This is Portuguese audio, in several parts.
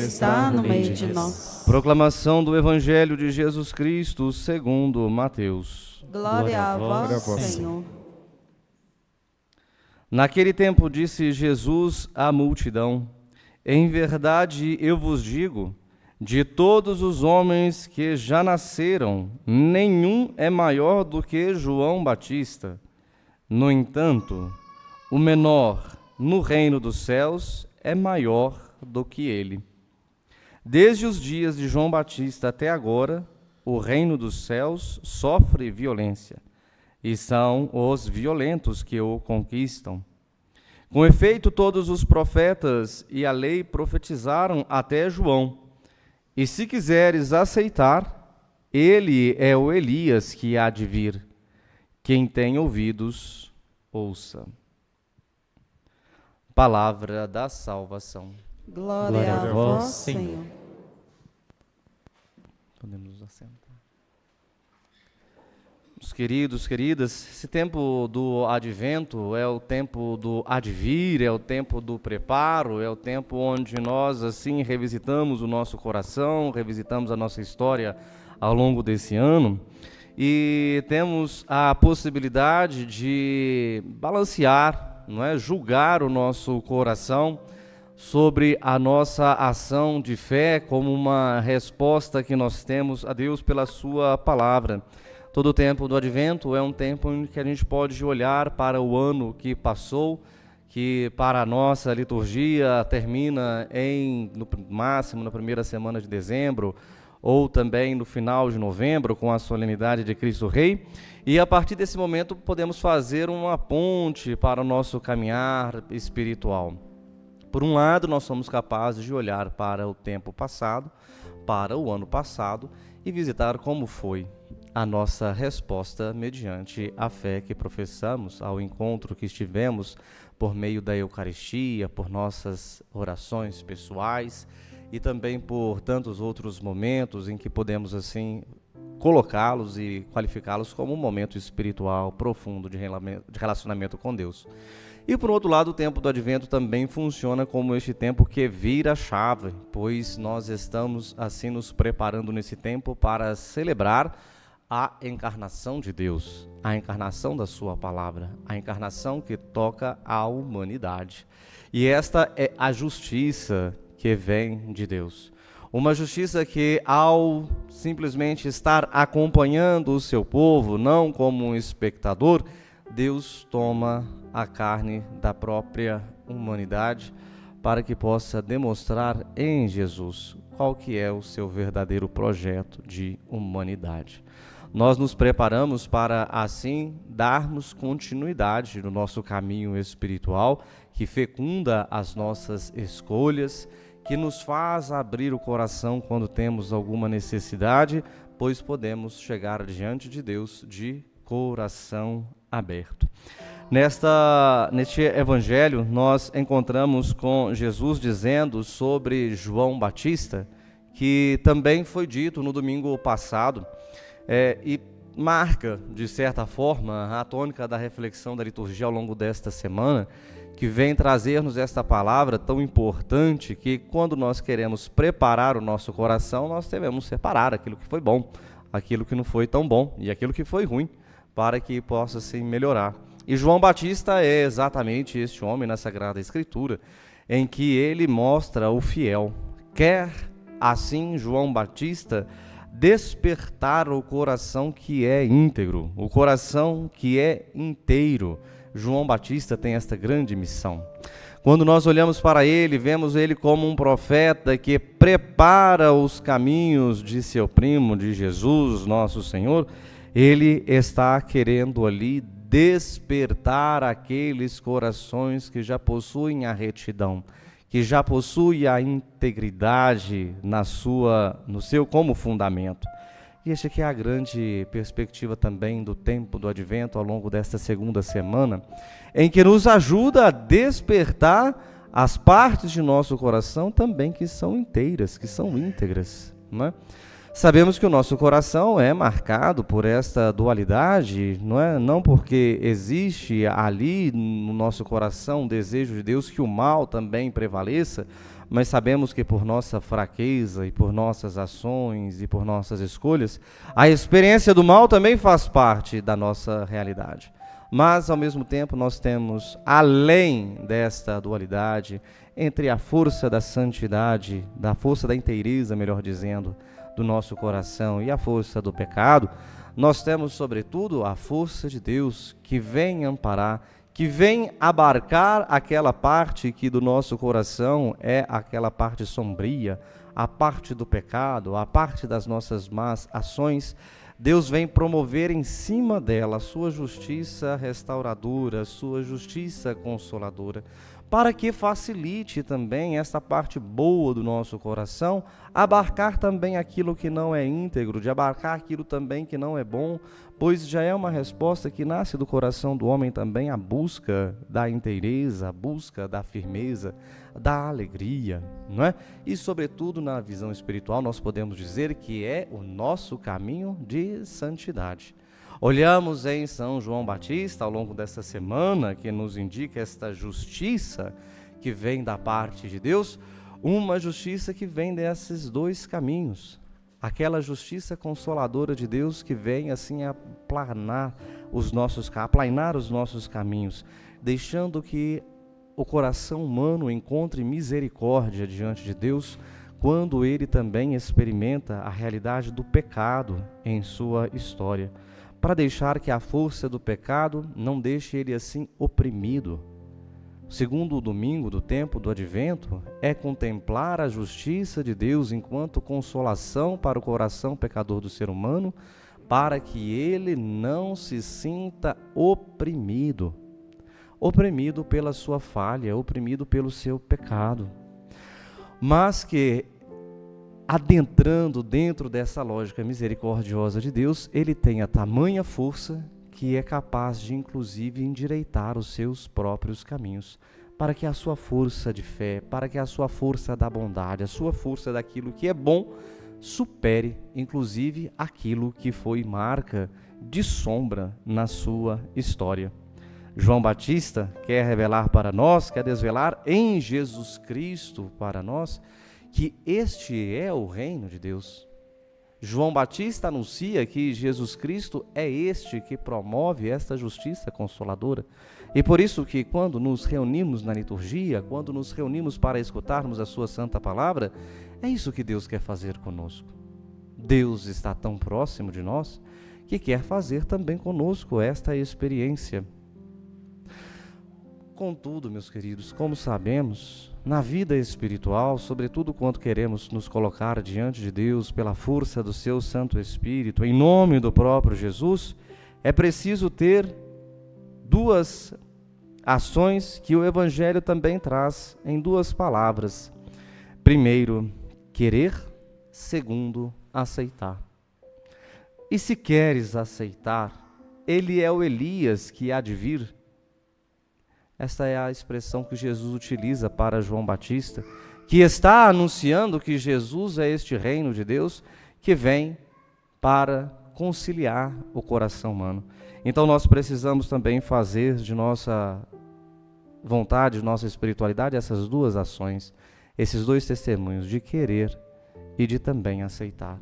está no meio de nós. Proclamação do Evangelho de Jesus Cristo segundo Mateus. Glória a vós, Senhor. Naquele tempo disse Jesus à multidão: em verdade eu vos digo, de todos os homens que já nasceram, nenhum é maior do que João Batista. No entanto, o menor no reino dos céus é maior do que ele. Desde os dias de João Batista até agora, o reino dos céus sofre violência, e são os violentos que o conquistam. Com efeito, todos os profetas e a lei profetizaram até João. E se quiseres aceitar, ele é o Elias que há de vir. Quem tem ouvidos, ouça. Palavra da salvação. Glória a vós, Senhor. Podemos nos assentar. Meus queridos, queridas, esse tempo do advento é o tempo do advir, é o tempo do preparo, é o tempo onde nós, assim, revisitamos o nosso coração, revisitamos a nossa história ao longo desse ano e temos a possibilidade de balancear, não é? Julgar o nosso coração sobre a nossa ação de fé como uma resposta que nós temos a Deus pela sua palavra. Todo o tempo do advento é um tempo em que a gente pode olhar para o ano que passou, que para a nossa liturgia termina no máximo na primeira semana de dezembro, ou também no final de novembro, com a solenidade de Cristo Rei. E a partir desse momento podemos fazer uma ponte para o nosso caminhar espiritual. Por um lado, nós somos capazes de olhar para o tempo passado, para o ano passado, e visitar como foi a nossa resposta mediante a fé que professamos ao encontro que estivemos por meio da Eucaristia, por nossas orações pessoais e também por tantos outros momentos em que podemos assim colocá-los e qualificá-los como um momento espiritual profundo de relacionamento com Deus. E por outro lado, o tempo do advento também funciona como este tempo que vira a chave, pois nós estamos assim nos preparando nesse tempo para celebrar a encarnação de Deus, a encarnação da sua palavra, a encarnação que toca a humanidade. E esta é a justiça que vem de Deus. Uma justiça que, ao simplesmente estar acompanhando o seu povo, não como um espectador, Deus toma a carne da própria humanidade para que possa demonstrar em Jesus qual que é o seu verdadeiro projeto de humanidade. Nós nos preparamos para, assim, darmos continuidade no nosso caminho espiritual, que fecunda as nossas escolhas, que nos faz abrir o coração quando temos alguma necessidade, pois podemos chegar diante de Deus de coração aberto. Neste evangelho, nós encontramos com Jesus dizendo sobre João Batista, que também foi dito no domingo passado, e marca, de certa forma, a tônica da reflexão da liturgia ao longo desta semana, que vem trazer-nos esta palavra tão importante que, quando nós queremos preparar o nosso coração, nós devemos separar aquilo que foi bom, aquilo que não foi tão bom e aquilo que foi ruim, para que possa se melhorar. E João Batista é exatamente este homem na Sagrada Escritura, em que ele mostra o fiel. Quer, assim, João Batista despertar o coração que é íntegro, o coração que é inteiro. João Batista tem esta grande missão. Quando nós olhamos para ele, vemos ele como um profeta que prepara os caminhos de seu primo, de Jesus, nosso Senhor. Ele está querendo ali despertar aqueles corações que já possuem a retidão, que já possui a integridade no seu como fundamento. E esta aqui é a grande perspectiva também do tempo do advento ao longo desta segunda semana, em que nos ajuda a despertar as partes de nosso coração também que são inteiras, que são íntegras, não é? Sabemos que o nosso coração é marcado por esta dualidade, não é? Não porque existe ali no nosso coração o desejo de Deus que o mal também prevaleça, mas sabemos que por nossa fraqueza e por nossas ações e por nossas escolhas, a experiência do mal também faz parte da nossa realidade. Mas, ao mesmo tempo, nós temos, além desta dualidade, entre a força da santidade, da força da inteireza, melhor dizendo, do nosso coração e a força do pecado, nós temos, sobretudo, a força de Deus que vem amparar, que vem abarcar aquela parte que do nosso coração é aquela parte sombria, a parte do pecado, a parte das nossas más ações. Deus vem promover em cima dela a sua justiça restauradora, a sua justiça consoladora, para que facilite também esta parte boa do nosso coração, abarcar também aquilo que não é íntegro, de abarcar aquilo também que não é bom, pois já é uma resposta que nasce do coração do homem também, a busca da inteireza, a busca da firmeza, da alegria, não é? E sobretudo na visão espiritual nós podemos dizer que é o nosso caminho de santidade. Olhamos em São João Batista ao longo dessa semana, que nos indica esta justiça que vem da parte de Deus, uma justiça que vem desses dois caminhos. Aquela justiça consoladora de Deus que vem assim aplainar os nossos caminhos, deixando que o coração humano encontre misericórdia diante de Deus, quando ele também experimenta a realidade do pecado em sua história, para deixar que a força do pecado não deixe ele assim oprimido. Segundo o domingo do tempo do Advento, é contemplar a justiça de Deus enquanto consolação para o coração pecador do ser humano, para que ele não se sinta oprimido pela sua falha, oprimido pelo seu pecado, mas que, adentrando dentro dessa lógica misericordiosa de Deus, ele tem a tamanha força que é capaz de, inclusive, endireitar os seus próprios caminhos, para que a sua força de fé, para que a sua força da bondade, a sua força daquilo que é bom, supere, inclusive, aquilo que foi marca de sombra na sua história. João Batista quer revelar para nós, quer desvelar em Jesus Cristo para nós, que este é o reino de Deus. João Batista anuncia que Jesus Cristo é este que promove esta justiça consoladora. E por isso que quando nos reunimos na liturgia, quando nos reunimos para escutarmos a sua santa palavra, é isso que Deus quer fazer conosco. Deus está tão próximo de nós que quer fazer também conosco esta experiência. Contudo, meus queridos, como sabemos, na vida espiritual, sobretudo quando queremos nos colocar diante de Deus pela força do seu Santo Espírito, em nome do próprio Jesus, é preciso ter duas ações que o Evangelho também traz em duas palavras. Primeiro, querer. Segundo, aceitar. E se queres aceitar, ele é o Elias que há de vir. Esta é a expressão que Jesus utiliza para João Batista, que está anunciando que Jesus é este reino de Deus que vem para conciliar o coração humano. Então nós precisamos também fazer de nossa vontade, de nossa espiritualidade, essas duas ações, esses dois testemunhos de querer e de também aceitar.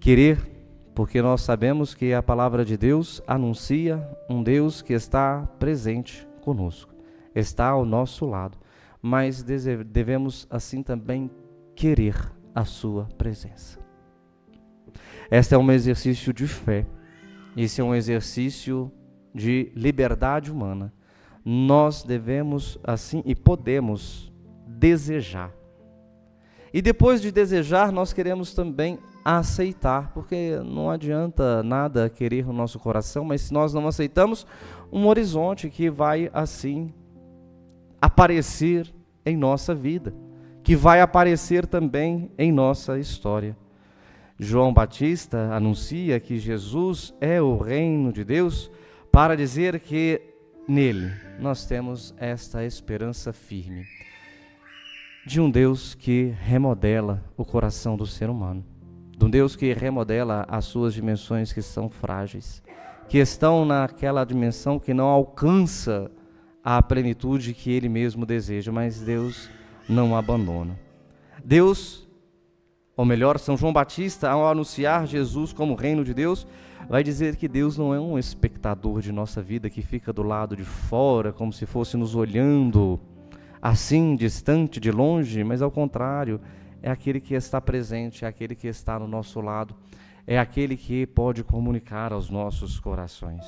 Querer, porque nós sabemos que a palavra de Deus anuncia um Deus que está presente conosco, está ao nosso lado, mas devemos assim também querer a sua presença. Este é um exercício de fé, esse é um exercício de liberdade humana. Nós devemos assim e podemos desejar. E depois de desejar, nós queremos também aceitar, porque não adianta nada querer no nosso coração, mas se nós não aceitamos um horizonte que vai assim aparecer em nossa vida, que vai aparecer também em nossa história. João Batista anuncia que Jesus é o reino de Deus para dizer que nele nós temos esta esperança firme de um Deus que remodela o coração do ser humano, de um Deus que remodela as suas dimensões que são frágeis, que estão naquela dimensão que não alcança a plenitude que Ele mesmo deseja, mas Deus não abandona. Deus, ou melhor, São João Batista, ao anunciar Jesus como reino de Deus, vai dizer que Deus não é um espectador de nossa vida que fica do lado de fora, como se fosse nos olhando assim, distante, de longe, mas ao contrário, é aquele que está presente, é aquele que está no nosso lado, é aquele que pode comunicar aos nossos corações.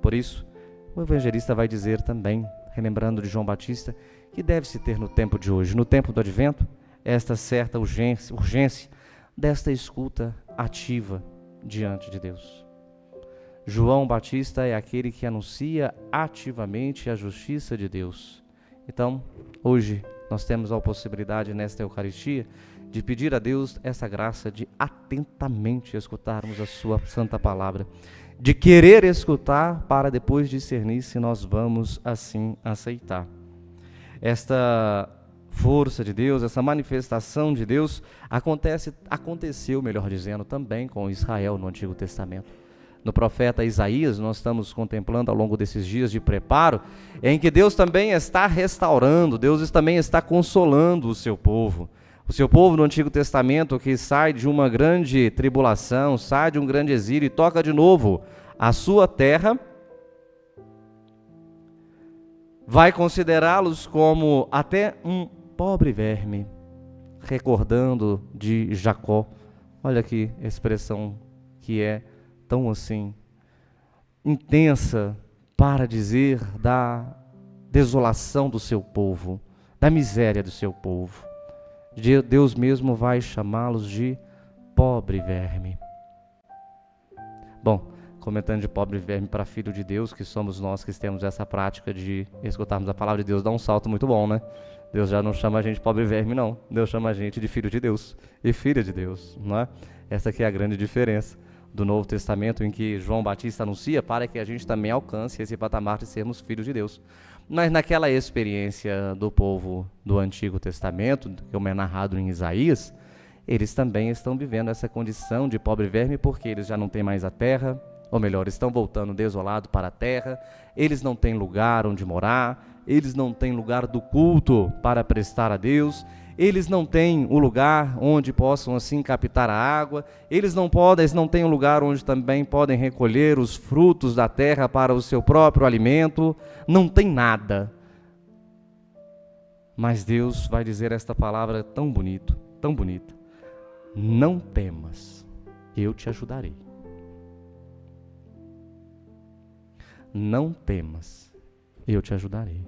Por isso, o evangelista vai dizer também, relembrando de João Batista, que deve-se ter no tempo de hoje, no tempo do advento, esta certa urgência desta escuta ativa diante de Deus. João Batista é aquele que anuncia ativamente a justiça de Deus. Então, hoje nós temos a possibilidade nesta Eucaristia de pedir a Deus essa graça de atentamente escutarmos a sua santa palavra, de querer escutar para depois discernir se nós vamos assim aceitar. Esta força de Deus, essa manifestação de Deus aconteceu, melhor dizendo, também com Israel no Antigo Testamento. No profeta Isaías, nós estamos contemplando ao longo desses dias de preparo, em que Deus também está restaurando, Deus também está consolando o seu povo. O seu povo no Antigo Testamento que sai de uma grande tribulação, sai de um grande exílio e toca de novo a sua terra, vai considerá-los como até um pobre verme, recordando de Jacó. Olha que expressão que é tão assim, intensa para dizer da desolação do seu povo, da miséria do seu povo. Deus mesmo vai chamá-los de pobre verme. Bom, comentando de pobre verme para filho de Deus, que somos nós que temos essa prática de escutarmos a palavra de Deus, dá um salto muito bom, né? Deus já não chama a gente de pobre verme, não. Deus chama a gente de filho de Deus e filha de Deus, não é? Essa aqui é a grande diferença do Novo Testamento, em que João Batista anuncia para que a gente também alcance esse patamar de sermos filhos de Deus. Mas naquela experiência do povo do Antigo Testamento, como é narrado em Isaías, eles também estão vivendo essa condição de pobre verme, porque eles já não têm mais a terra, ou melhor, estão voltando desolados para a terra, eles não têm lugar onde morar, eles não têm lugar do culto para prestar a Deus, eles não têm o lugar onde possam assim captar a água, eles não têm um lugar onde também podem recolher os frutos da terra para o seu próprio alimento, não tem nada. Mas Deus vai dizer esta palavra tão bonita, não temas, eu te ajudarei. Não temas, eu te ajudarei.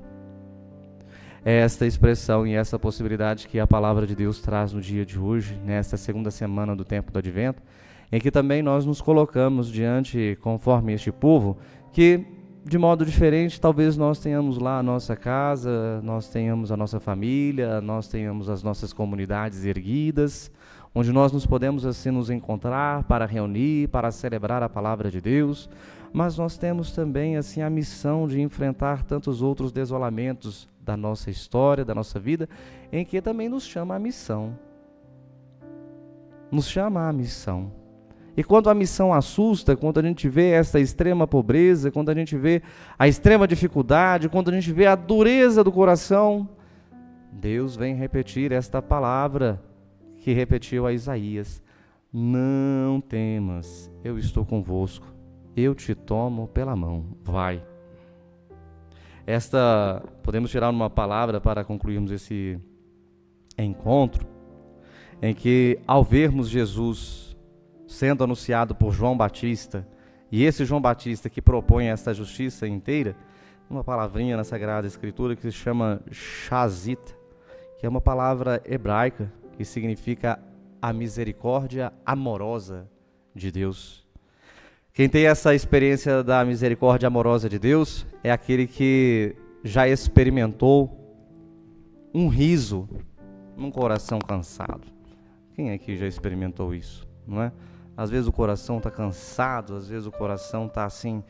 É esta expressão e essa possibilidade que a palavra de Deus traz no dia de hoje, nesta segunda semana do tempo do Advento, em que também nós nos colocamos diante, conforme este povo, que de modo diferente talvez nós tenhamos lá a nossa casa, nós tenhamos a nossa família, nós tenhamos as nossas comunidades erguidas, onde nós nos podemos assim nos encontrar para reunir, para celebrar a palavra de Deus, mas nós temos também assim a missão de enfrentar tantos outros desolamentos da nossa história, da nossa vida, em que também nos chama a missão. Nos chama a missão. E quando a missão assusta, quando a gente vê essa extrema pobreza, quando a gente vê a extrema dificuldade, quando a gente vê a dureza do coração, Deus vem repetir esta palavra que repetiu a Isaías: não temas, eu estou convosco, eu te tomo pela mão, vai. Podemos tirar uma palavra para concluirmos esse encontro, em que ao vermos Jesus sendo anunciado por João Batista, e esse João Batista que propõe esta justiça inteira, uma palavrinha na Sagrada Escritura que se chama Shazit, que é uma palavra hebraica que significa a misericórdia amorosa de Deus. Quem tem essa experiência da misericórdia amorosa de Deus é aquele que já experimentou um riso num coração cansado. Quem aqui já experimentou isso, não é? Às vezes o coração está cansado, às vezes o coração está assim,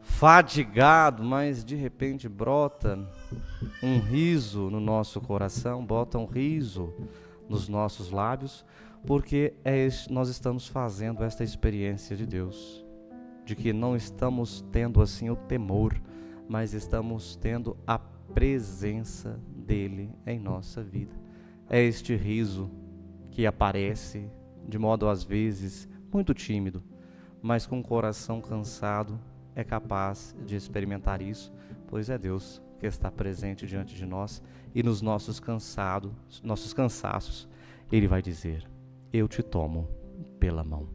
fadigado, mas de repente brota um riso no nosso coração, brota um riso nos nossos lábios, porque nós estamos fazendo esta experiência de Deus, de que não estamos tendo assim o temor, mas estamos tendo a presença dele em nossa vida. É este riso que aparece de modo às vezes muito tímido, mas com o coração cansado é capaz de experimentar isso, pois é Deus que está presente diante de nós e nos nossos cansaços, Ele vai dizer: eu te tomo pela mão.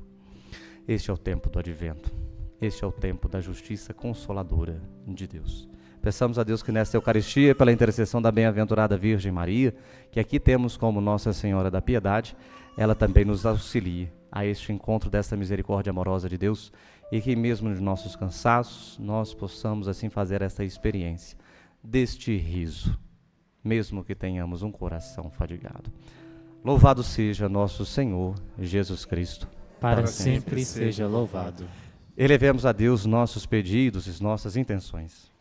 Este é o tempo do advento, este é o tempo da justiça consoladora de Deus. Peçamos a Deus que nesta Eucaristia, pela intercessão da bem-aventurada Virgem Maria, que aqui temos como Nossa Senhora da Piedade, ela também nos auxilie a este encontro desta misericórdia amorosa de Deus e que mesmo de nossos cansaços nós possamos assim fazer esta experiência deste riso, mesmo que tenhamos um coração fadigado. Louvado seja nosso Senhor Jesus Cristo. Para sempre seja louvado. Elevemos a Deus nossos pedidos e nossas intenções.